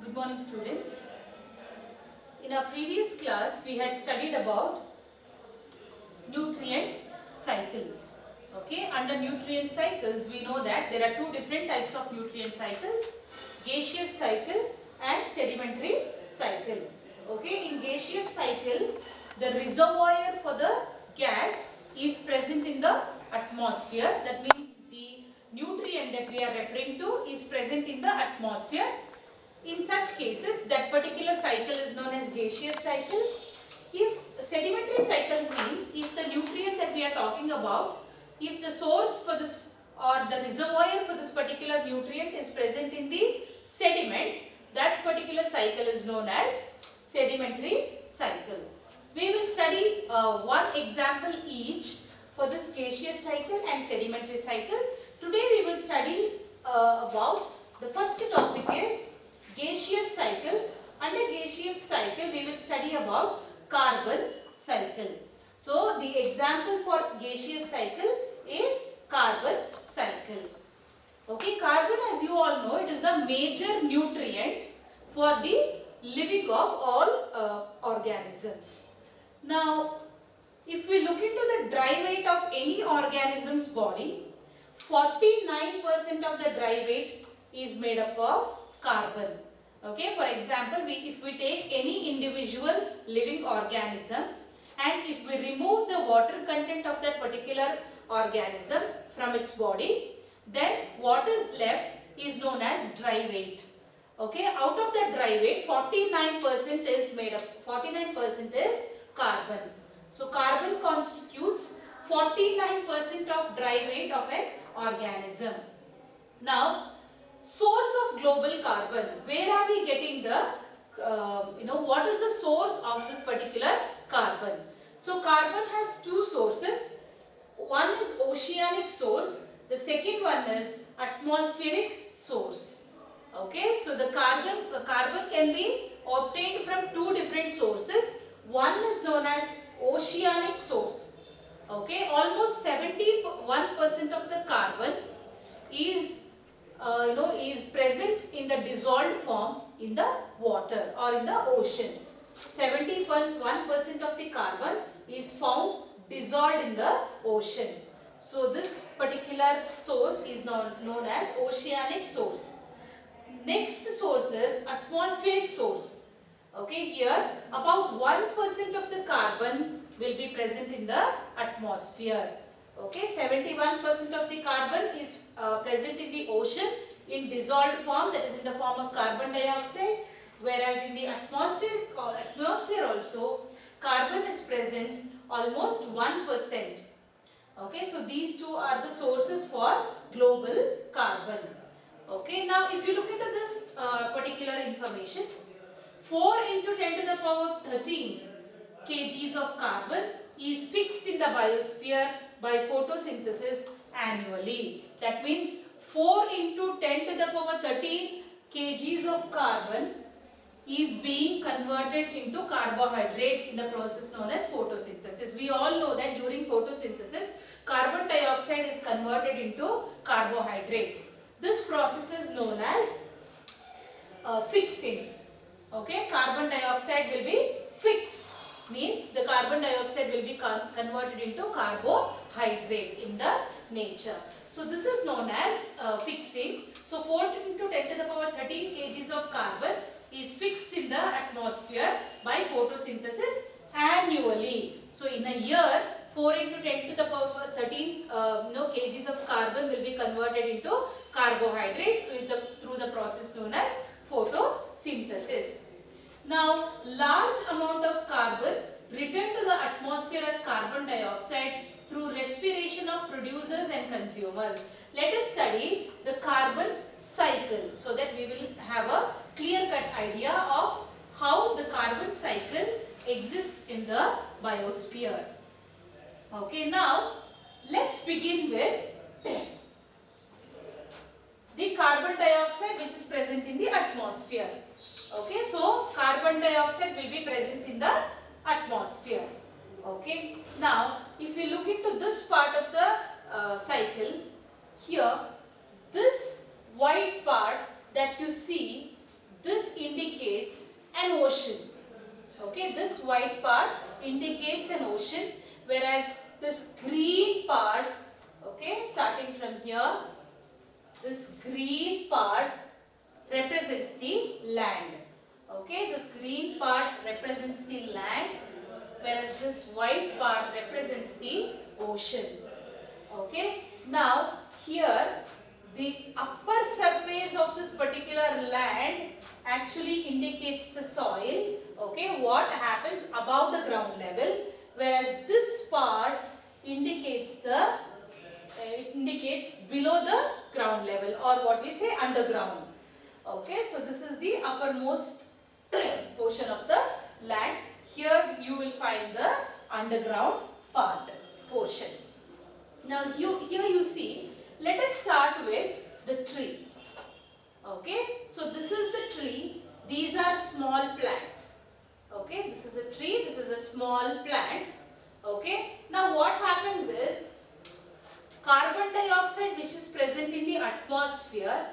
Good morning, students. In our previous class, we had studied about nutrient cycles. Okay, under nutrient cycles, we know that there are two different types of nutrient cycles: gaseous cycle and sedimentary cycle. Okay, in gaseous cycle, the reservoir for the gas is present in the atmosphere. That means the nutrient that we are referring to is present in the atmosphere. In such cases, that particular cycle is known as gaseous cycle. If sedimentary cycle means if the nutrient that we are talking about, if the source for this or the reservoir for this particular nutrient is present in the sediment, that particular cycle is known as sedimentary cycle. We will study one example each for this gaseous cycle and sedimentary cycle. Today we will study about the first topic is gaseous cycle. Under gaseous cycle we will study about carbon cycle. So the example for gaseous cycle is carbon cycle. Okay, carbon, as you all know, it is a major nutrient for the living of all organisms. Now, if we look into the dry weight of any organism's body, 49% of the dry weight is made up of carbon. Okay, for example, if we take any individual living organism and if we remove the water content of that particular organism from its body, then what is left is known as dry weight. Okay, out of the dry weight, 49% is made up, 49% is carbon. So carbon constitutes 49% of dry weight of an organism. Now, source of global carbon, where are we getting the, what is the source of this particular carbon? So carbon has two sources. One is oceanic source, the second one is atmospheric source. Okay, so the carbon can be obtained from two different sources. One is known as oceanic source. Okay, almost 71% of the carbon is is present in the dissolved form in the water or in the ocean. 71% of the carbon is found dissolved in the ocean. So this particular source is known as oceanic source. Next source is atmospheric source. Okay, here about 1% of the carbon will be present in the atmosphere. Okay, 71% of the carbon is present in the ocean in dissolved form, that is in the form of carbon dioxide, whereas in the atmosphere also carbon is present almost 1%. Okay, so these two are the sources for global carbon. Okay, now if you look into this particular information, 4 into 10 to the power 13 kgs of carbon is fixed in the biosphere by photosynthesis annually. That means 4 into 10 to the power 13 kgs of carbon is being converted into carbohydrate in the process known as photosynthesis. We all know that during photosynthesis, carbon dioxide is converted into carbohydrates. This process is known as fixing. Okay, carbon dioxide will be fixed. Means the carbon dioxide will be converted into carbohydrate in the nature. So this is known as fixing. So 4 into 10 to the power 13 kgs of carbon is fixed in the atmosphere by photosynthesis annually. So in a year, 4 into 10 to the power 13 kgs of carbon will be converted into carbohydrate through the process known as photosynthesis. Now, large amount of carbon return to the atmosphere as carbon dioxide through respiration of producers and consumers. Let us study the carbon cycle so that we will have a clear-cut idea of how the carbon cycle exists in the biosphere. Okay, now let's begin with the carbon dioxide which is present in the atmosphere. Okay, so carbon dioxide will be present in the atmosphere. Okay, now if we look into this part of the cycle, here this white part that you see, this indicates an ocean. Okay, this white part indicates an ocean, whereas this green part, okay, starting from here, this green part represents the land. Okay, this green part represents the land, whereas this white part represents the ocean. Okay, now here the upper surface of this particular land actually indicates the soil. Okay, what happens above the ground level, whereas this part indicates below the ground level, or what we say underground. Okay, so this is the uppermost portion of the land. Here you will find the underground portion. Now here you see, let us start with the tree. Okay, so this is the tree, these are small plants. Okay, this is a tree, this is a small plant. Okay, now what happens is, carbon dioxide which is present in the atmosphere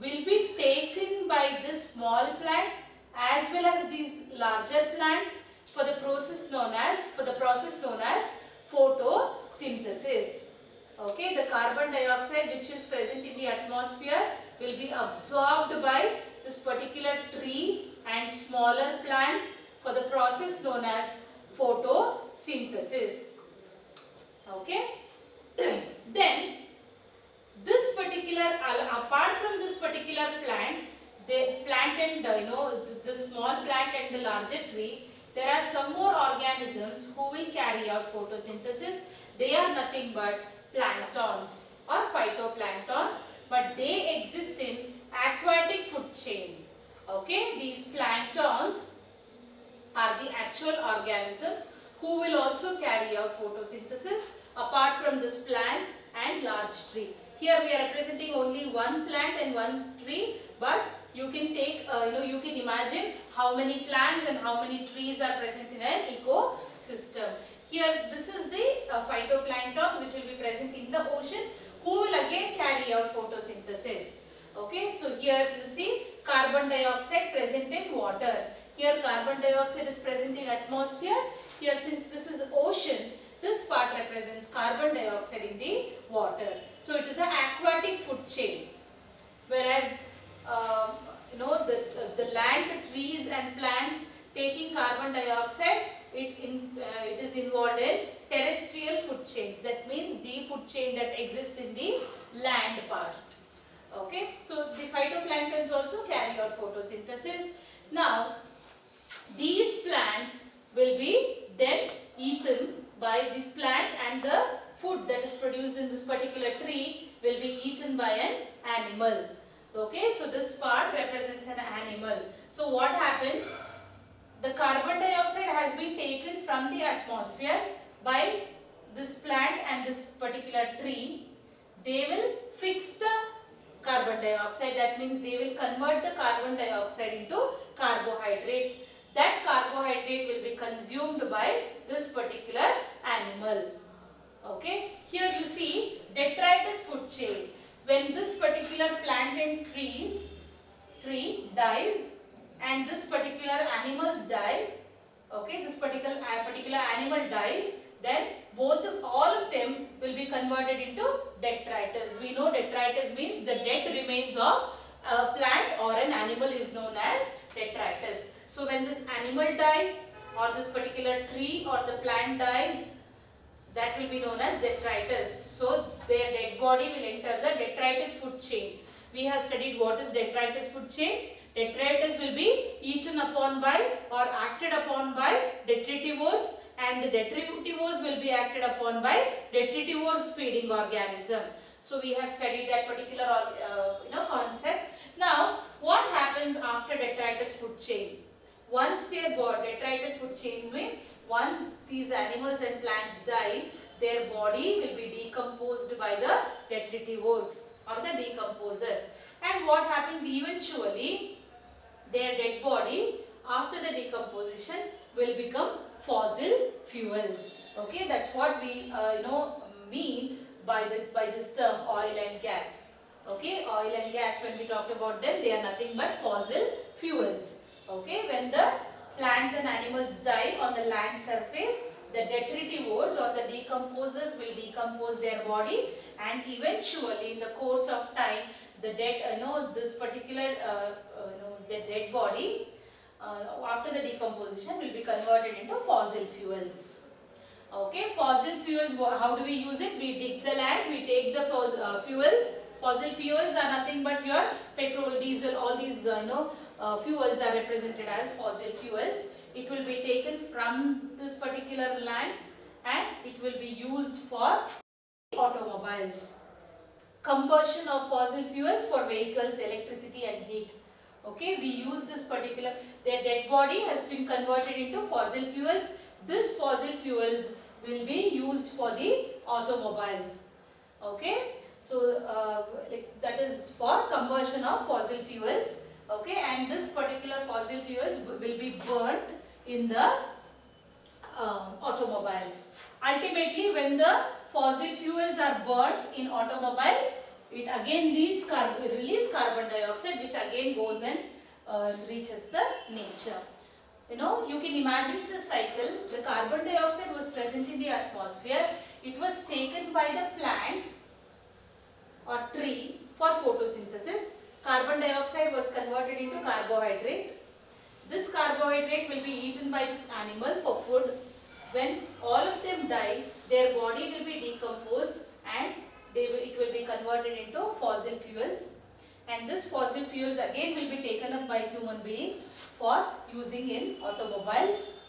will be taken by this small plant as well as these larger plants for the process known as photosynthesis. Okay, the carbon dioxide which is present in the atmosphere will be absorbed by this particular tree and smaller plants for the process known as photosynthesis. Okay. Then this particular, apart from this particular plant, the plant and the small plant and the larger tree, there are some more organisms who will carry out photosynthesis. They are nothing but planktons or phytoplanktons, but they exist in aquatic food chains. Okay, these planktons are the actual organisms who will also carry out photosynthesis apart from this plant and large tree. Here we are representing only one plant and one tree, but you can take, you can imagine how many plants and how many trees are present in an ecosystem. Here this is the phytoplankton which will be present in the ocean, who will again carry out photosynthesis. Okay, so here you see carbon dioxide present in water. Here carbon dioxide is present in atmosphere. Here, since this is ocean, this part represents carbon dioxide in the water. So it is an aquatic food chain. Whereas the land, trees and plants taking carbon dioxide, it is involved in terrestrial food chains. That means the food chain that exists in the land part. Okay, so the phytoplanktons also carry out photosynthesis. Now these plants will be then eaten by this plant, and the food that is produced in this particular tree will be eaten by an animal. Okay, so this part represents an animal. So what happens? The carbon dioxide has been taken from the atmosphere by this plant and this particular tree. They will fix the carbon dioxide. That means they will convert the carbon dioxide into carbohydrates. That carbohydrate will be consumed by this particular animal. Okay, here you see detritus food chain. When this particular plant and tree dies and this particular animals die, okay, this particular animal dies, then all of them will be converted into detritus. We know detritus means the dead remains of a plant or an animal is known as detritus. So when this animal dies or this particular tree or the plant dies, that will be known as detritus. So their dead body will enter the detritus food chain. We have studied what is detritus food chain. Detritus will be eaten upon by or acted upon by detritivores, and the detritivores will be acted upon by detritivores feeding organism. So we have studied that particular concept. Now what happens after detritus food chain? Once their detritus food chain means once these animals and plants die, their body will be decomposed by the detritivores or the decomposers. And what happens eventually? Their dead body after the decomposition will become fossil fuels. Okay, that's what we mean by this term oil and gas. Okay, oil and gas, when we talk about them, they are nothing but fossil fuels. Okay, when the plants and animals die on the land surface, the detritivores or the decomposers will decompose their body, and eventually in the course of time, the dead, this particular, the dead body after the decomposition will be converted into fossil fuels. Okay, fossil fuels, how do we use it? We dig the land, we take the fuel. Fossil fuels are nothing but your petrol, diesel, all these fuels are represented as fossil fuels. It will be taken from this particular land and it will be used for automobiles. Combustion of fossil fuels for vehicles, electricity and heat. Okay, we use this particular, their dead body has been converted into fossil fuels. This fossil fuels will be used for the automobiles. Okay, so that is for combustion of fossil fuels. Okay, and this particular fossil fuels will be burnt in the automobiles. Ultimately, when the fossil fuels are burnt in automobiles, it again release carbon dioxide, which again goes and reaches the nature. You can imagine this cycle. The carbon dioxide was present in the atmosphere. It was taken by the plant or tree for photosynthesis. Carbon dioxide was converted into carbohydrate. This carbohydrate will be eaten by this animal for food. When all of them die, their body will be decomposed and it will be converted into fossil fuels. And this fossil fuels again will be taken up by human beings for using in automobiles,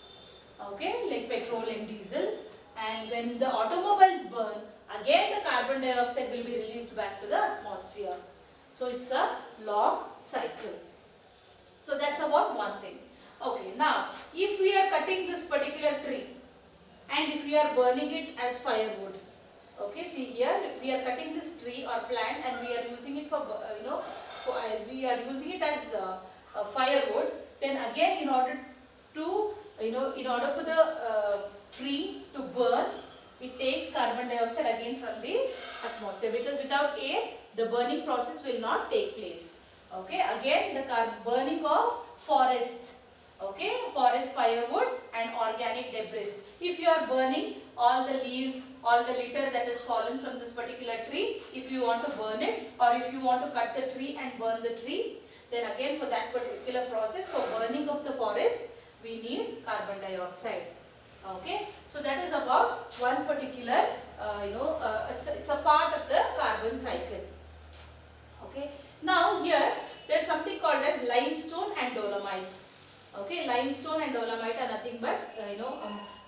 okay, like petrol and diesel. And when the automobiles burn, again the carbon dioxide will be released back to the atmosphere. So it's a long cycle. So that's about one thing. Okay, now if we are cutting this particular tree and if we are burning it as firewood, okay, see here we are cutting this tree or plant and we are using it for we are using it as firewood. Then again, in order to in order for the tree to burn, it takes carbon dioxide again from the atmosphere, because without air the burning process will not take place. Okay, again the burning of forests, okay, forest firewood and organic debris. If you are burning all the leaves, all the litter that has fallen from this particular tree, if you want to burn it, or if you want to cut the tree and burn the tree, then again for that particular process, for burning of the forest, we need carbon dioxide. Okay, so that is about one particular, it's a part of the carbon cycle. Okay, now here there is something called as limestone and dolomite. Okay, limestone and dolomite are nothing but,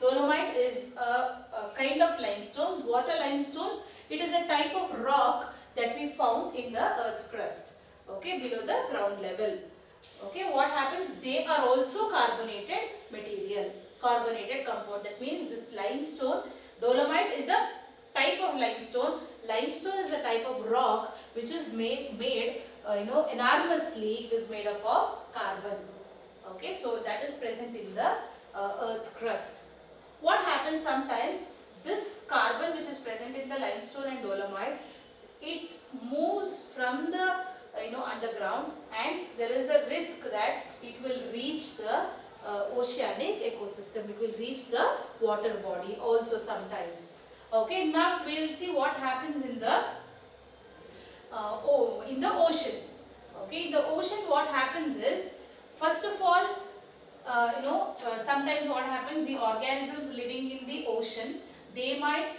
dolomite is a kind of limestone, water limestones. It is a type of rock that we found in the earth's crust, okay, below the ground level. Okay, what happens? They are also carbonated material, carbonated compound. That means this limestone, dolomite is a type of limestone. Limestone is a type of rock which is made enormously. It is made up of carbon. Okay, so that is present in the earth's crust. What happens sometimes? This carbon which is present in the limestone and dolomite, it moves from the underground, and there is a risk that it will reach the oceanic ecosystem. It will reach the water body also sometimes. Okay, now we will see what happens in the ocean. Okay, in the ocean what happens is, first of all, sometimes what happens, the organisms living in the ocean, they might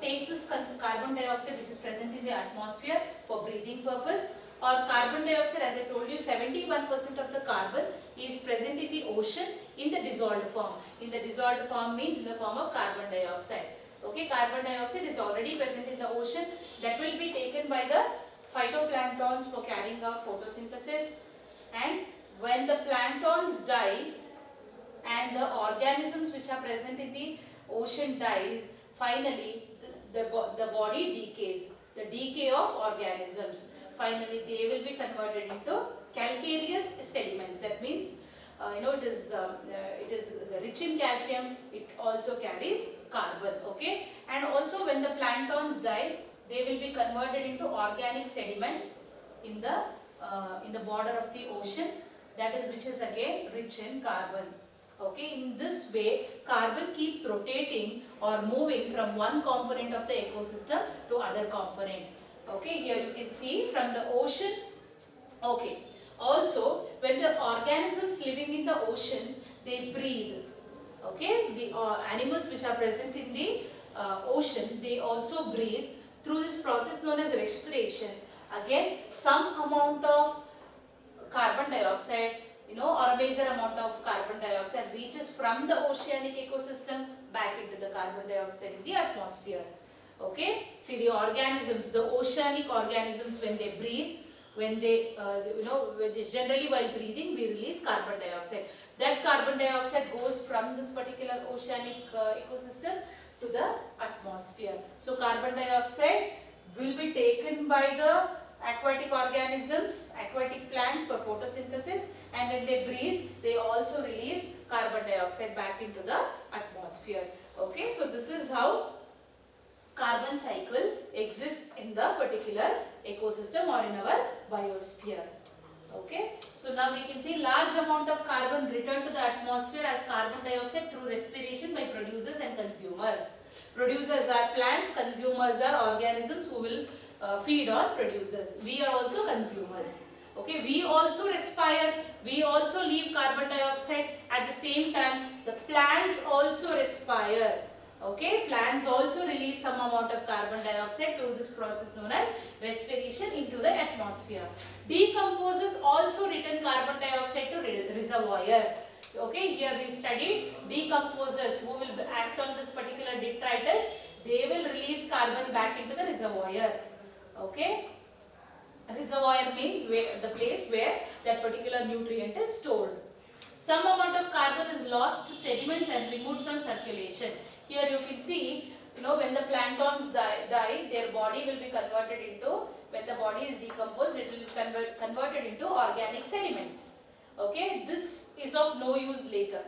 take this carbon dioxide which is present in the atmosphere for breathing purpose. Or carbon dioxide, as I told you, 71% of the carbon is present in the ocean in the dissolved form. In the dissolved form means in the form of carbon dioxide. Okay, carbon dioxide is already present in the ocean. That will be taken by the phytoplanktons for carrying out photosynthesis. And when the planktons die and the organisms which are present in the ocean dies, finally the body decays. The decay of organisms. Finally, they will be converted into calcareous sediments. That means, it is rich in calcium. It also carries carbon. Okay, and also when the planktons die, they will be converted into organic sediments in the border of the ocean, that is which is again rich in carbon. Okay, in this way carbon keeps rotating or moving from one component of the ecosystem to other component. Okay, here you can see from the ocean. Okay, also when the organisms living in the ocean, they breathe. Okay, the animals which are present in the ocean, they also breathe through this process known as respiration. Again, some amount of carbon dioxide, or a major amount of carbon dioxide reaches from the oceanic ecosystem back into the carbon dioxide in the atmosphere. Okay, see the organisms, the oceanic organisms, when they breathe, when they, generally while breathing we release carbon dioxide. That carbon dioxide goes from this particular oceanic ecosystem to the atmosphere. So carbon dioxide will be taken by the aquatic organisms, aquatic plants for photosynthesis, and when they breathe, they also release carbon dioxide back into the atmosphere. Okay, so this is how carbon cycle exists in the particular ecosystem or in our biosphere. Okay, so now we can see large amount of carbon return to the atmosphere as carbon dioxide through respiration by producers and consumers. Producers are plants, consumers are organisms who will feed on producers. We are also consumers. Okay, we also respire, we also leave carbon dioxide. At the same time, the plants also respire. Okay, plants also release some amount of carbon dioxide through this process known as respiration into the atmosphere. Decomposers also return carbon dioxide to reservoir. Okay, here we studied decomposers who will act on this particular detritus. They will release carbon back into the reservoir. Okay, reservoir means the place where that particular nutrient is stored. Some amount of carbon is lost to sediments and removed from circulation. Here you can see, when the planktons die, their body will be converted into, when the body is decomposed, it will be converted into organic sediments. Okay, this is of no use later.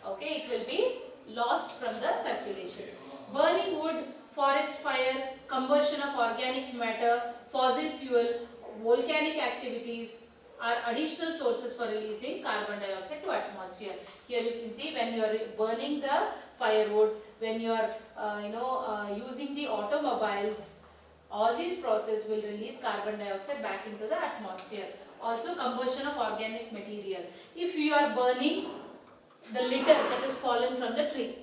Okay, it will be lost from the circulation. Burning wood, forest fire, combustion of organic matter, fossil fuel, volcanic activities are additional sources for releasing carbon dioxide to atmosphere. Here you can see when you are burning the firewood, when you are using the automobiles, all these processes will release carbon dioxide back into the atmosphere. Also combustion of organic material. If you are burning the litter that is fallen from the tree,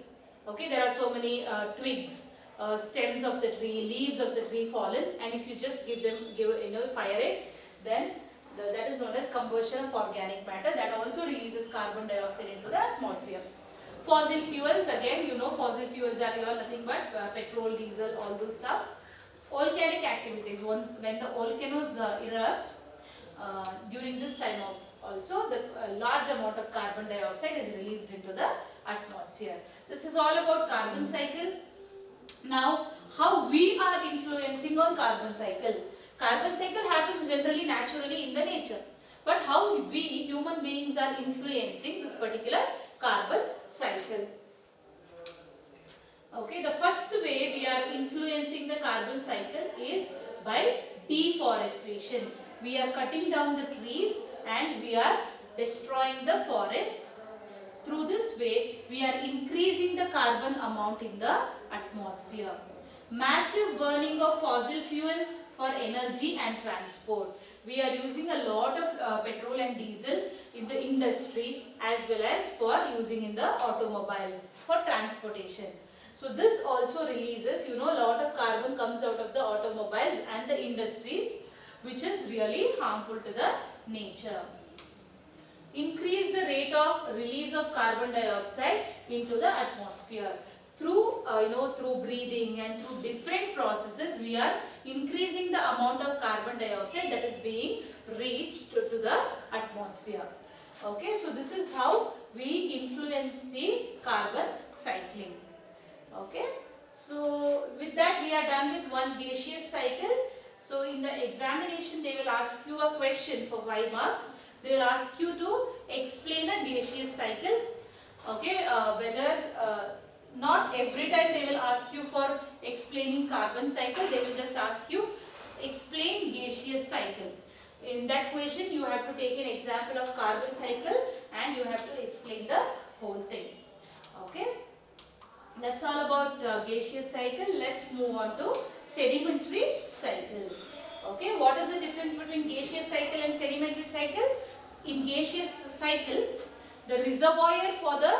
okay, there are so many twigs, stems of the tree, leaves of the tree fallen, and if you just fire it, then that is known as combustion of organic matter. That also releases carbon dioxide into the atmosphere. Fossil fuels, again fossil fuels are nothing but petrol, diesel, all those stuff. Volcanic activities, when the volcanoes erupt, during this time also the large amount of carbon dioxide is released into the atmosphere. This is all about carbon cycle. Now, how we are influencing on carbon cycle. Carbon cycle happens generally naturally in the nature, but how we human beings are influencing this particular carbon cycle. Okay, the first way we are influencing the carbon cycle is by deforestation. We are cutting down the trees and we are destroying the forests. Through this way, we are increasing the carbon amount in the atmosphere. Massive burning of fossil fuel for energy and transport. We are using a lot of petrol and diesel in the industry as well as for using in the automobiles for transportation. So this also releases, a lot of carbon comes out of the automobiles and the industries, which is really harmful to the nature. Increase the rate of release of carbon dioxide into the atmosphere. Through through breathing and through different processes, we are increasing the amount of carbon dioxide that is being reached to the atmosphere. Okay, so this is how we influence the carbon cycling. Okay, so with that we are done with one gaseous cycle. So in the examination they will ask you a question for 5 marks. They will ask you to explain a gaseous cycle. Okay, whether not every time they will ask you for explaining carbon cycle, they will just ask you explain gaseous cycle. In that question you have to take an example of carbon cycle and you have to explain the whole thing. Okay, that's all about gaseous cycle. Let's move on to sedimentary cycle. Okay, what is the difference between gaseous cycle and sedimentary cycle? In gaseous cycle, the reservoir for the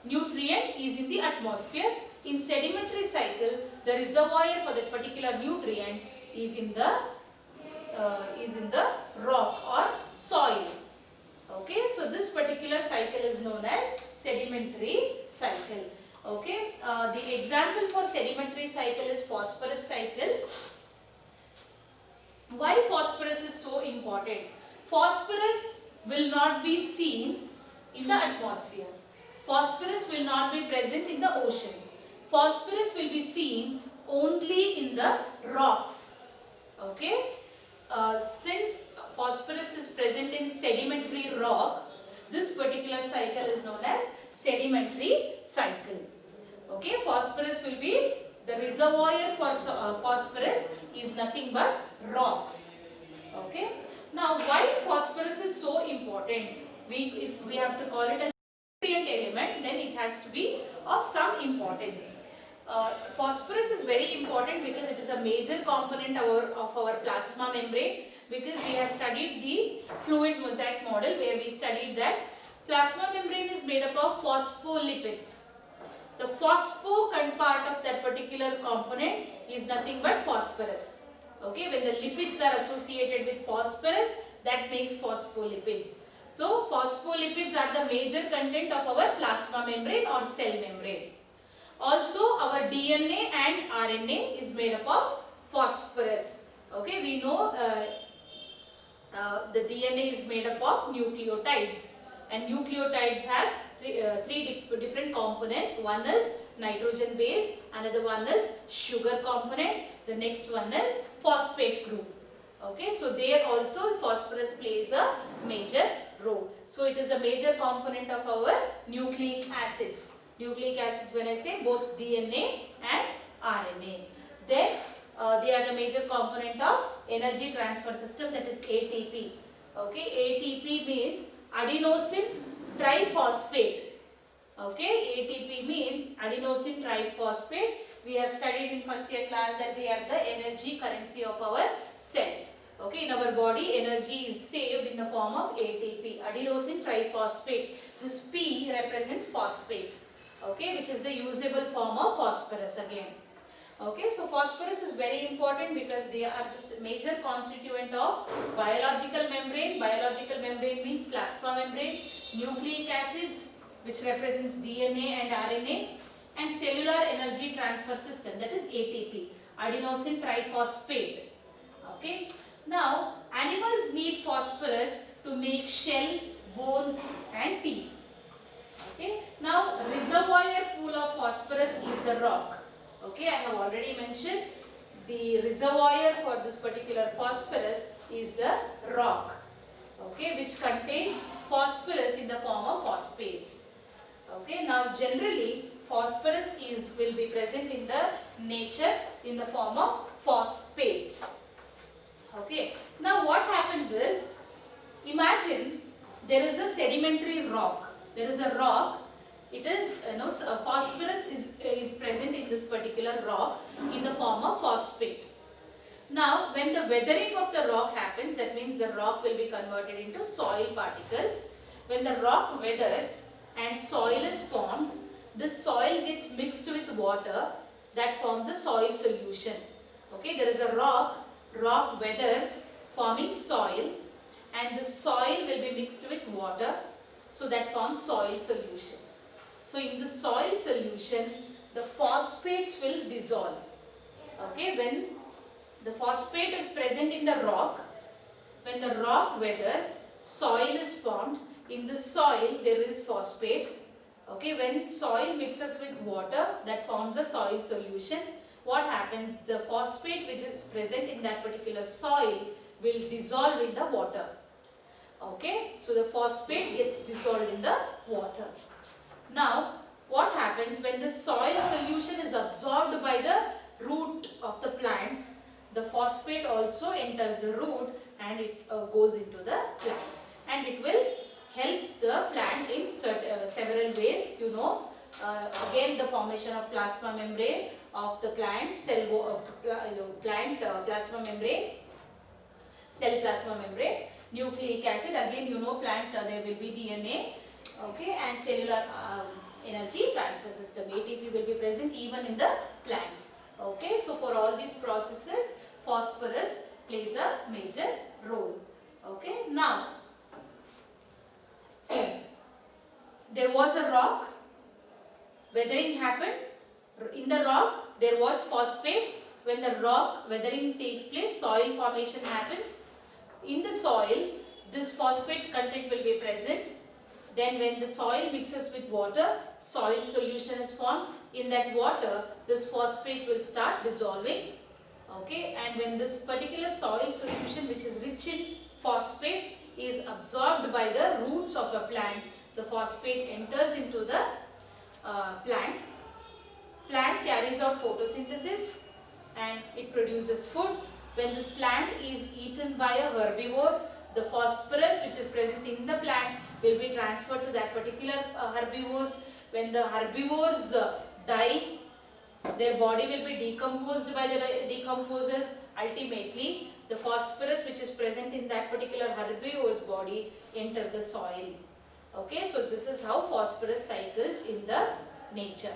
nutrient is in the atmosphere. In sedimentary cycle, the reservoir for that particular nutrient is in the rock or soil. Okay, so this particular cycle is known as sedimentary cycle. Okay, the example for sedimentary cycle is phosphorus cycle. Why phosphorus is so important? Phosphorus will not be seen in the atmosphere. Phosphorus will not be present in the ocean. Phosphorus will be seen only in the rocks. Okay, since phosphorus is present in sedimentary rock, this particular cycle is known as sedimentary cycle. Okay, phosphorus will be, the reservoir for phosphorus is nothing but rocks. Okay, now why phosphorus is so important? If we have to call it a nutrient element, then it has to be of some importance. Phosphorus is very important because it is a major component of our plasma membrane, because we have studied the fluid mosaic model where we studied that plasma membrane is made up of phospholipids. The phospho part of that particular component is nothing but phosphorus. Okay, when the lipids are associated with phosphorus, that makes phospholipids. So phospholipids are the major content of our plasma membrane or cell membrane. Also our DNA and RNA is made up of phosphorus. Okay, we know the DNA is made up of nucleotides, and nucleotides have three different components. One is nitrogen base, another one is sugar component, the next one is phosphate group. Okay, so there also phosphorus plays a major role. So it is a major component of our nucleic acids. Nucleic acids, when I say both DNA and RNA. Then they are the major component of energy transfer system, that is ATP. Okay, ATP means adenosine triphosphate. Okay, ATP means adenosine triphosphate. We have studied in first year class that they are the energy currency of our cell. Okay, in our body energy is saved in the form of ATP, adenosine triphosphate. This P represents phosphate. Okay, which is the usable form of phosphorus again. Okay, so phosphorus is very important because they are the major constituent of biological membrane. Biological membrane means plasma membrane, nucleic acids which represents DNA and RNA, and cellular energy transfer system, that is ATP, adenosine triphosphate. Okay, now animals need phosphorus to make shell, bones and teeth. Okay, now reservoir pool of phosphorus is the rock. Okay, I have already mentioned the reservoir for this particular phosphorus is the rock. Okay, which contains phosphorus in the form of phosphates. Okay, now generally phosphorus will be present in the nature in the form of phosphates. Okay, now what happens is, imagine there is a sedimentary rock. There is a rock. It is, phosphorus is present in this particular rock in the form of phosphate. Now, when the weathering of the rock happens, that means the rock will be converted into soil particles. When the rock weathers and soil is formed, this soil gets mixed with water, that forms a soil solution. Okay, there is a rock weathers forming soil, and the soil will be mixed with water, so that forms soil solution. So in the soil solution, the phosphates will dissolve. Okay, when the phosphate is present in the rock, when the rock weathers, soil is formed. In the soil there is phosphate. Okay, when soil mixes with water, that forms a soil solution. What happens? The phosphate which is present in that particular soil will dissolve in the water. Okay, so the phosphate gets dissolved in the water. Now, what happens when the soil solution is absorbed by the root of the plants, the phosphate also enters the root and it goes into the plant, and it will help the plant in several ways. You know, again the formation of plasma membrane of the plant, plasma membrane, cell plasma membrane, nucleic acid, again you know plant there will be DNA, okay, and cellular energy transfer system, ATP will be present even in the plants. Okay, so for all these processes phosphorus plays a major role. Okay, now there was a rock, weathering happened. In the rock there was phosphate. When the rock weathering takes place, soil formation happens. In the soil this phosphate content will be present. Then when the soil mixes with water, soil solution is formed. In that water this phosphate will start dissolving. Okay, and when this particular soil solution, which is rich in phosphate, is absorbed by the roots of a plant, the phosphate enters into the plant. Plant carries out photosynthesis and it produces food. When this plant is eaten by a herbivore, the phosphorus which is present in the plant will be transferred to that particular herbivores. When the herbivores die, their body will be decomposed by the decomposers. Ultimately, the phosphorus which is present in that particular herbivore's body enter the soil. Okay, so this is how phosphorus cycles in the nature.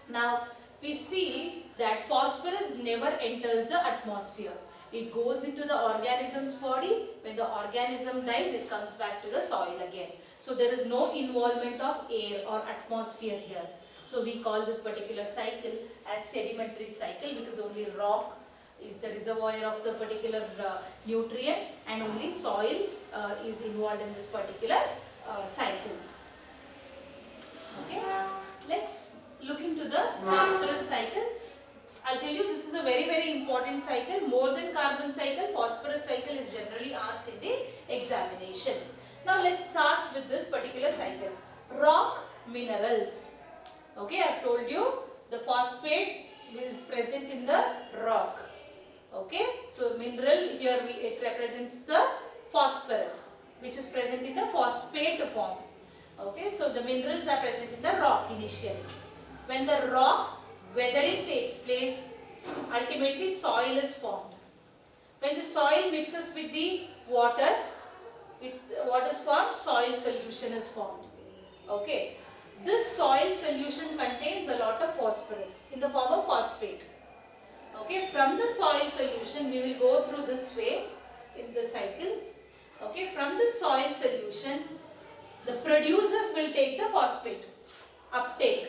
Now, we see that phosphorus never enters the atmosphere. It goes into the organism's body. When the organism dies, it comes back to the soil again. So there is no involvement of air or atmosphere here. So we call this particular cycle as sedimentary cycle, because only rock is the reservoir of the particular nutrient and only soil is involved in this particular cycle. Okay, let's look into the phosphorus cycle. I'll tell you, this is a very important cycle. More than carbon cycle, phosphorus cycle is generally asked in the examination. Now let's start with this particular cycle. Rock minerals. Okay, I have told you the phosphate is present in the rock. Okay, so mineral here it represents the phosphorus which is present in the phosphate form. Okay, so the minerals are present in the rock initially. When the rock weathering takes place, ultimately soil is formed. When the soil mixes with the water, what is formed? Soil solution is formed. Okay, this soil solution contains a lot of phosphorus in the form of phosphate. Okay, from the soil solution we will go through this way in the cycle. Okay, from the soil solution the producers will take the phosphate. Uptake.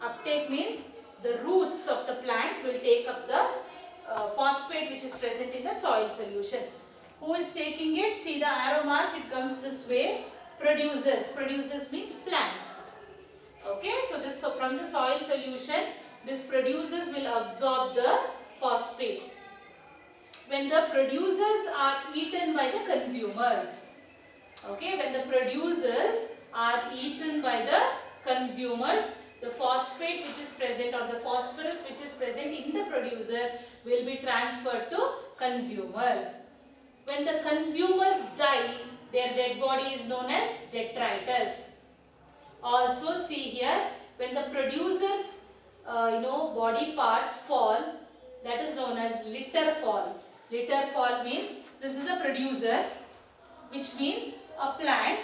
Uptake means the roots of the plant will take up the phosphate which is present in the soil solution. Who is taking it? See the arrow mark, it comes this way. Producers. Producers means plants. Okay, so from the soil solution, these producers will absorb the phosphate. When the producers are eaten by the consumers. Okay, when the producers are eaten by the consumers, the phosphate which is present or the phosphorus which is present in the producer will be transferred to consumers. When the consumers die, their dead body is known as detritus. Also see here, when the producers body parts fall, that is known as litter fall. Litter fall means this is a producer, which means a plant.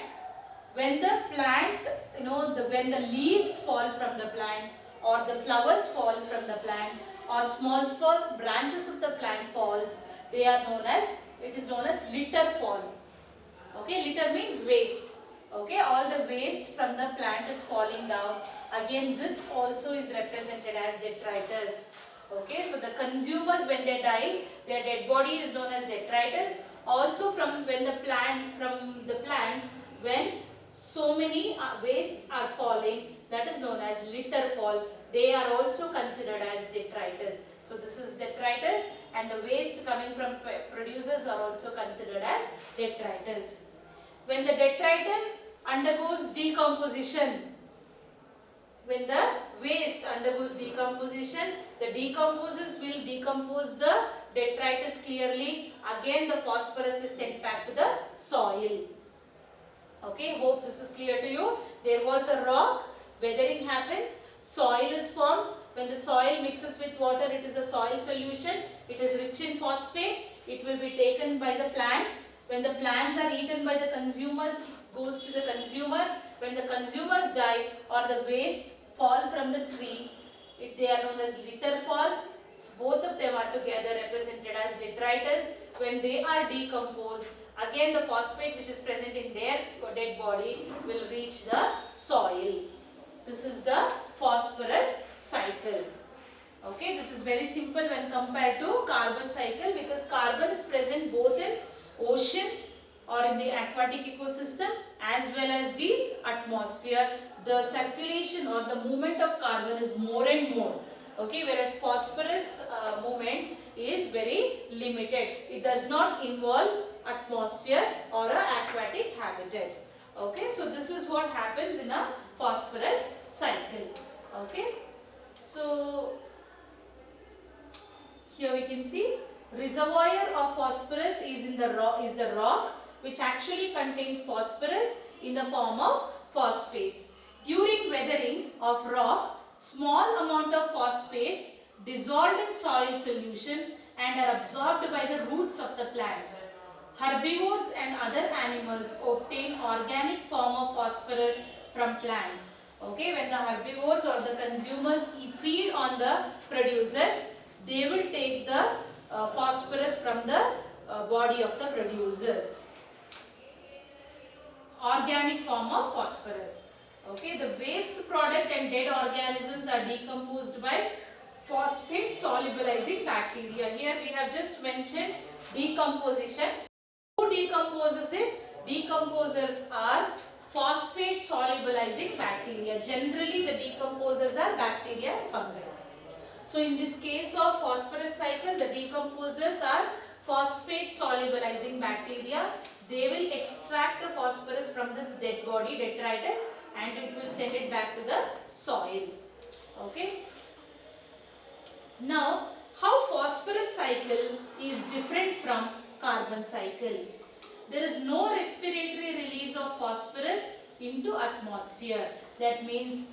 When the plant, when the leaves fall from the plant or the flowers fall from the plant or small branches of the plant falls, they are known as, it is known as litter fall. Okay, litter means waste. Okay, all the waste from the plant is falling down. Again, this also is represented as detritus. Okay, so the consumers, when they die, their dead body is known as detritus. Also from the plants, when so many wastes are falling, that is known as litter fall. They are also considered as detritus. So this is detritus, and the waste coming from producers are also considered as detritus. When the detritus undergoes decomposition, when the waste undergoes decomposition, the decomposers will decompose the detritus clearly. Again the phosphorus is sent back to the soil. Okay, hope this is clear to you. There was a rock, weathering happens, soil is formed. When the soil mixes with water, it is a soil solution. It is rich in phosphate. It will be taken by the plants. When the plants are eaten by the consumers, it goes to the consumer. When the consumers die or the waste fall from the tree, they are known as litter fall. Both of them are together represented as detritus. When they are decomposed, again the phosphate which is present in their dead body will reach the soil. This is the phosphorus cycle. Okay, this is very simple when compared to carbon cycle, because carbon is present both in ocean or in the aquatic ecosystem as well as the atmosphere. The circulation or the movement of carbon is more and more. Okay, whereas phosphorus movement is very limited. It does not involve atmosphere or a aquatic habitat. Okay, so this is what happens in a phosphorus cycle. Okay, so here we can see reservoir of phosphorus is in the rock which actually contains phosphorus in the form of phosphates. During weathering of rock, small amount of phosphates dissolved in soil solution and are absorbed by the roots of the plants. Herbivores and other animals obtain organic form of phosphorus from plants. Okay, when the herbivores or the consumers feed on the producers, they will take the phosphorus from the body of the producers. Organic form of phosphorus. Okay, the waste product and dead organisms are decomposed by phosphate solubilizing bacteria. Here we have just mentioned decomposition. Who decomposes it? Decomposers are phosphate solubilizing bacteria. Generally the decomposers are bacteria and fungi. So in this case of phosphorus cycle, the decomposers are phosphate solubilizing bacteria. They will extract the phosphorus from this dead body, detritus, and it will send it back to the soil. Okay. Now, how phosphorus cycle is different from carbon cycle? There is no respiratory release of phosphorus into atmosphere. That means,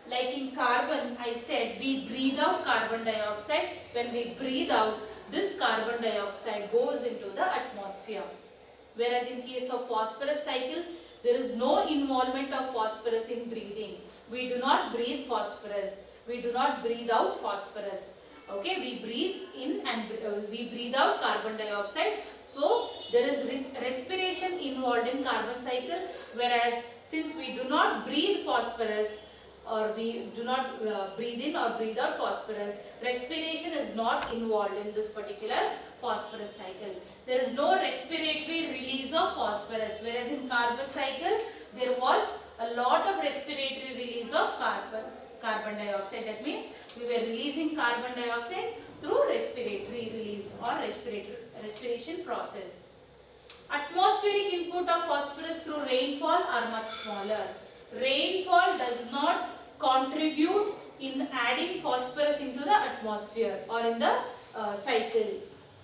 like in carbon, I said we breathe out carbon dioxide. When we breathe out, this carbon dioxide goes into the atmosphere. Whereas in case of phosphorus cycle, there is no involvement of phosphorus in breathing. We do not breathe phosphorus. We do not breathe out phosphorus. Okay, we breathe in and we breathe out carbon dioxide. So there is respiration involved in carbon cycle, whereas since we do not breathe phosphorus or we do not breathe in or breathe out phosphorus, respiration is not involved in this particular phosphorus cycle. There is no respiratory release of phosphorus, whereas in carbon cycle there was a lot of respiratory release of carbon dioxide. That means we were releasing carbon dioxide through respiratory release or respiration process. Atmospheric input of phosphorus through rainfall are much smaller. Rainfall does not contribute in adding phosphorus into the atmosphere or in the cycle.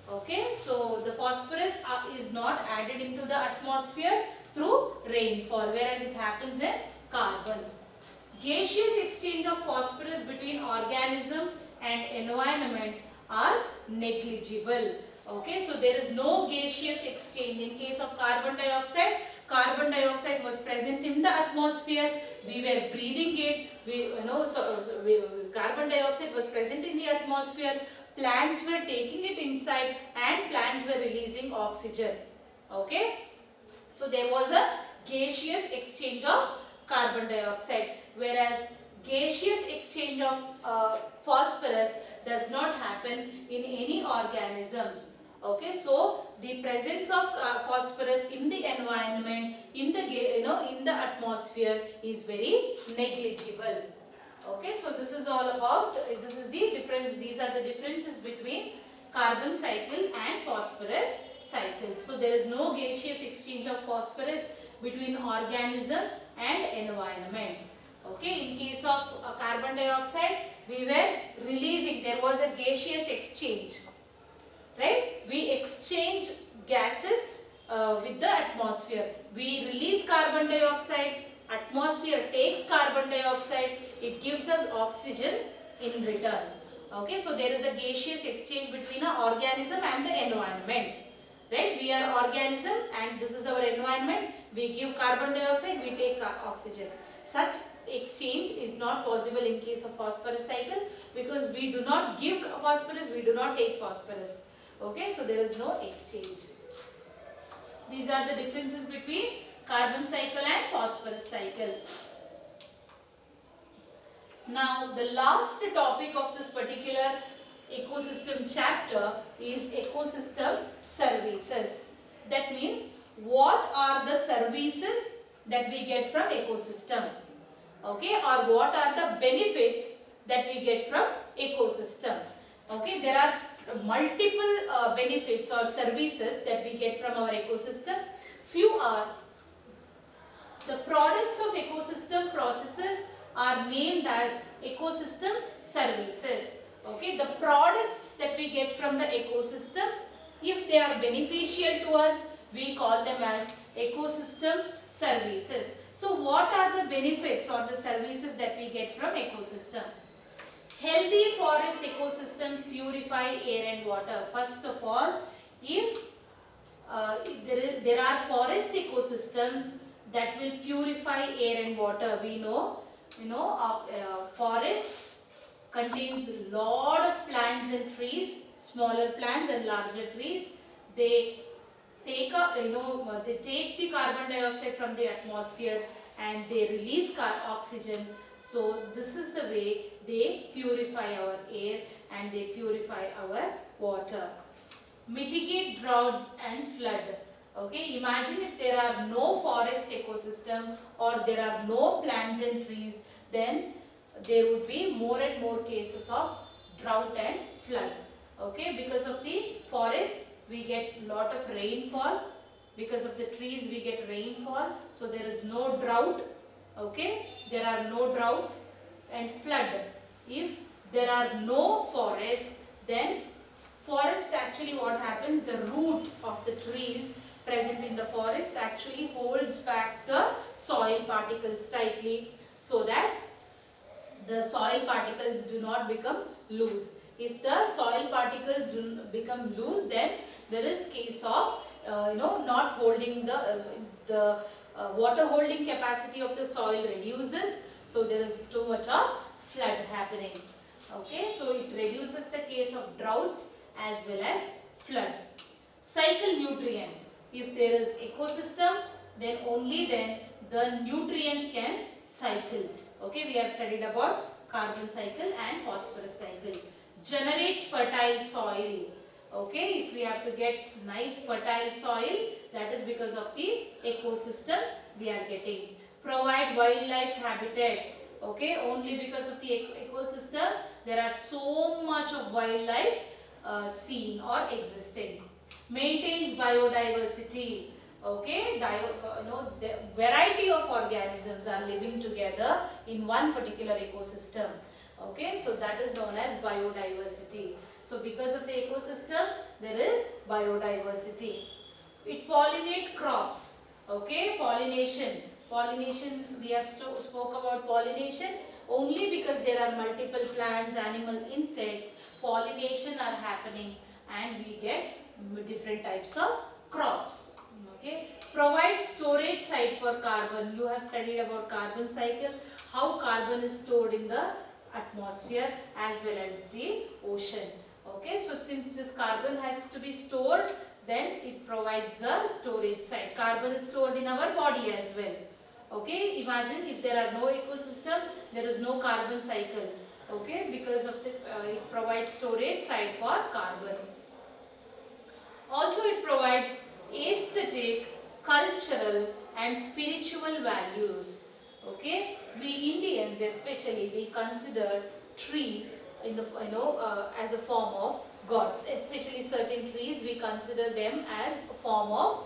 Okay, so the phosphorus is not added into the atmosphere through rainfall, whereas it happens in carbon. Gaseous exchange of phosphorus between organism and environment are negligible. Okay, so there is no gaseous exchange. In case of carbon dioxide was present in the atmosphere. We were breathing it. Carbon dioxide was present in the atmosphere. Plants were taking it inside and plants were releasing oxygen. Okay, so there was a gaseous exchange of carbon dioxide, whereas gaseous exchange of phosphorus does not happen in any organisms. Okay, so the presence of phosphorus in the environment, in the atmosphere is very negligible. Okay, so this is all about, this is the difference, these are the differences between carbon cycle and phosphorus cycle. So there is no gaseous exchange of phosphorus between organism and environment. Okay, in case of carbon dioxide, we were releasing, there was a gaseous exchange, right? We exchange gases with the atmosphere. We release carbon dioxide, atmosphere takes carbon dioxide, it gives us oxygen in return. Okay, so there is a gaseous exchange between an organism and the environment. Right? We are organism and this is our environment. We give carbon dioxide, we take oxygen. Such exchange is not possible in case of phosphorus cycle because we do not give phosphorus, we do not take phosphorus. Okay, so there is no exchange. These are the differences between carbon cycle and phosphorus cycle. Now, the last topic of this particular ecosystem chapter is ecosystem services. That means what are the services that we get from ecosystem, okay, or what are the benefits that we get from ecosystem. Okay, there are multiple benefits or services that we get from our ecosystem. Few are the products of ecosystem processes are named as ecosystem services. Okay, the products that we get from the ecosystem, if they are beneficial to us, we call them as ecosystem services. So what are the benefits or the services that we get from ecosystem? Healthy forest ecosystems purify air and water. First of all, if there are forest ecosystems that will purify air and water, we know, forest contains lot of plants and trees, smaller plants and larger trees. They take they take the carbon dioxide from the atmosphere and they release oxygen. So this is the way they purify our air and they purify our water. Mitigate droughts and flood. Okay, imagine if there are no forest ecosystem or there are no plants and trees, then there would be more and more cases of drought and flood. Okay, because of the forest we get lot of rainfall, because of the trees we get rainfall, so there is no drought. Okay, there are no droughts and flood. If there are no forest, then forest actually what happens, the root of the trees present in the forest actually holds back the soil particles tightly so that the soil particles do not become loose. If the soil particles become loose, then there is case of not holding the water holding capacity of the soil reduces, so there is too much of flood happening. Okay, so it reduces the case of droughts as well as flood. Cycle nutrients. If there is ecosystem, then only then the nutrients can cycle. Okay, we have studied about carbon cycle and phosphorus cycle. Generates fertile soil. Okay, if we have to get nice fertile soil, that is because of the ecosystem we are getting. Provide wildlife habitat. Okay, only because of the ecosystem there are so much of wildlife seen or existing. Maintains biodiversity. Okay, the variety of organisms are living together in one particular ecosystem. Okay, so that is known as biodiversity. So because of the ecosystem, there is biodiversity. It pollinate crops. Okay, pollination. Pollination, we have spoke about pollination. Only because there are multiple plants, animal, insects, pollination are happening and we get different types of crops. Okay, provide storage site for carbon. You have studied about carbon cycle, how carbon is stored in the atmosphere as well as the ocean. Okay, so since this carbon has to be stored, then it provides a storage site. Carbon is stored in our body as well. Okay, imagine if there are no ecosystem, there is no carbon cycle. Okay, because of the it provides storage site for carbon. Also, it provides aesthetic, cultural and spiritual values. Okay, we Indians especially, we consider tree in the as a form of gods. Especially certain trees we consider them as a form of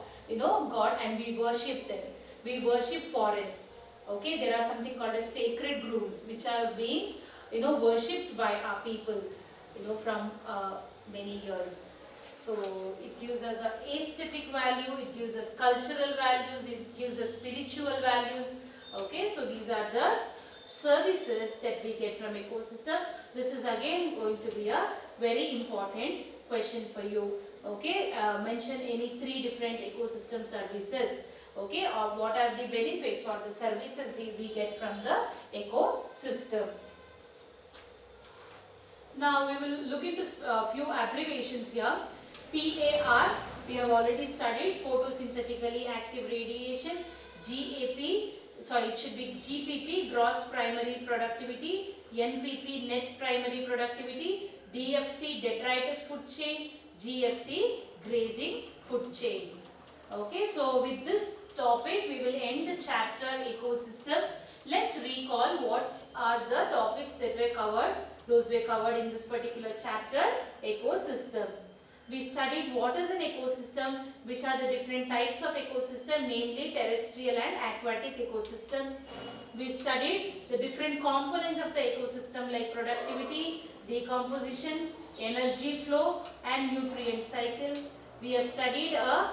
God and we worship them. We worship forest. Okay, there are something called as sacred groves which are being, worshipped by our people, from many years. So it gives us a aesthetic value, it gives us cultural values, it gives us spiritual values. Okay, so these are the services that we get from ecosystem. This is again going to be a very important question for you. Okay, mention any 3 different ecosystem services. Okay, or what are the benefits or the services we get from the ecosystem. Now we will look into a few abbreviations here. PAR, we have already studied, photosynthetically active radiation. GAP, it should be GPP, gross primary productivity. NPP, net primary productivity. DFC, detritus food chain. GFC, grazing food chain. Okay, so with this topic we will end the chapter ecosystem. Let's recall what are the topics that were covered. Those were covered in this particular chapter, ecosystem. We studied what is an ecosystem, which are the different types of ecosystem, namely terrestrial and aquatic ecosystem. We studied the different components of the ecosystem like productivity, decomposition, energy flow and nutrient cycle. We have studied a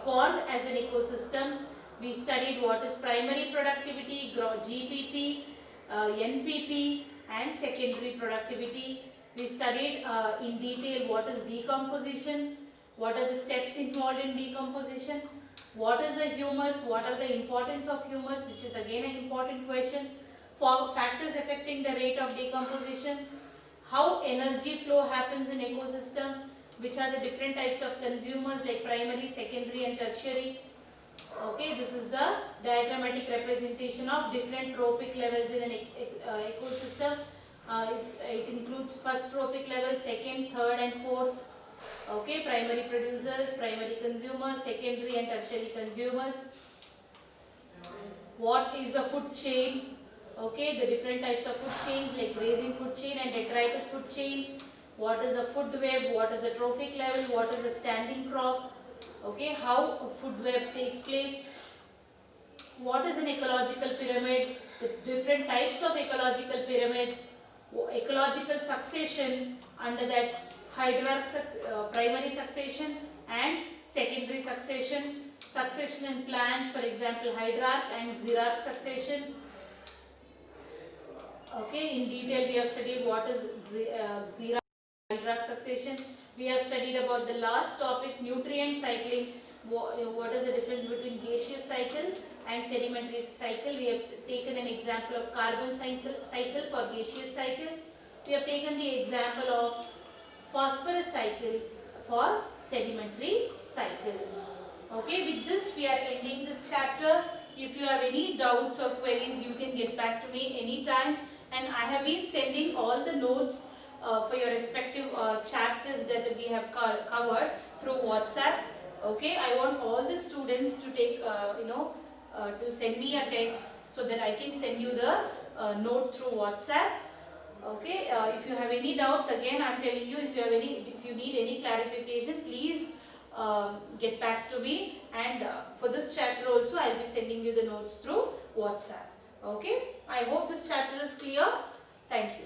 pond as an ecosystem. We studied what is primary productivity, GPP, NPP and secondary productivity. We studied in detail what is decomposition, what are the steps involved in decomposition, what is the humus, what are the importance of humus, which is again an important question, for factors affecting the rate of decomposition, how energy flow happens in ecosystem, which are the different types of consumers like primary, secondary and tertiary. Okay, this is the diagrammatic representation of different trophic levels in an ecosystem. It includes first trophic level, second, third and fourth. Okay, primary producers, primary consumers, secondary and tertiary consumers. What is a food chain? Okay, the different types of food chains like grazing food chain and detritus food chain. What is a food web? What is a trophic level? What is a standing crop? Okay, how a food web takes place. What is an ecological pyramid? The different types of ecological pyramids. Ecological succession, under that primary succession and secondary succession. Succession in plants, for example, hydrarch and xerarch succession. Okay, in detail we have studied what is xerarch and hydrarch succession. We have studied about the last topic, nutrient cycling. What is the difference between gaseous cycle and sedimentary cycle? We have taken an example of carbon cycle for gaseous cycle. We have taken the example of phosphorus cycle for sedimentary cycle. Okay, with this we are ending this chapter. If you have any doubts or queries, you can get back to me anytime. And I have been sending all the notes for your respective chapters that we have covered through WhatsApp. Okay, I want all the students to take, to send me a text so that I can send you the note through WhatsApp. Okay, if you have any doubts, again I am telling you, if you need any clarification, please get back to me. And for this chapter also, I will be sending you the notes through WhatsApp. Okay, I hope this chapter is clear. Thank you.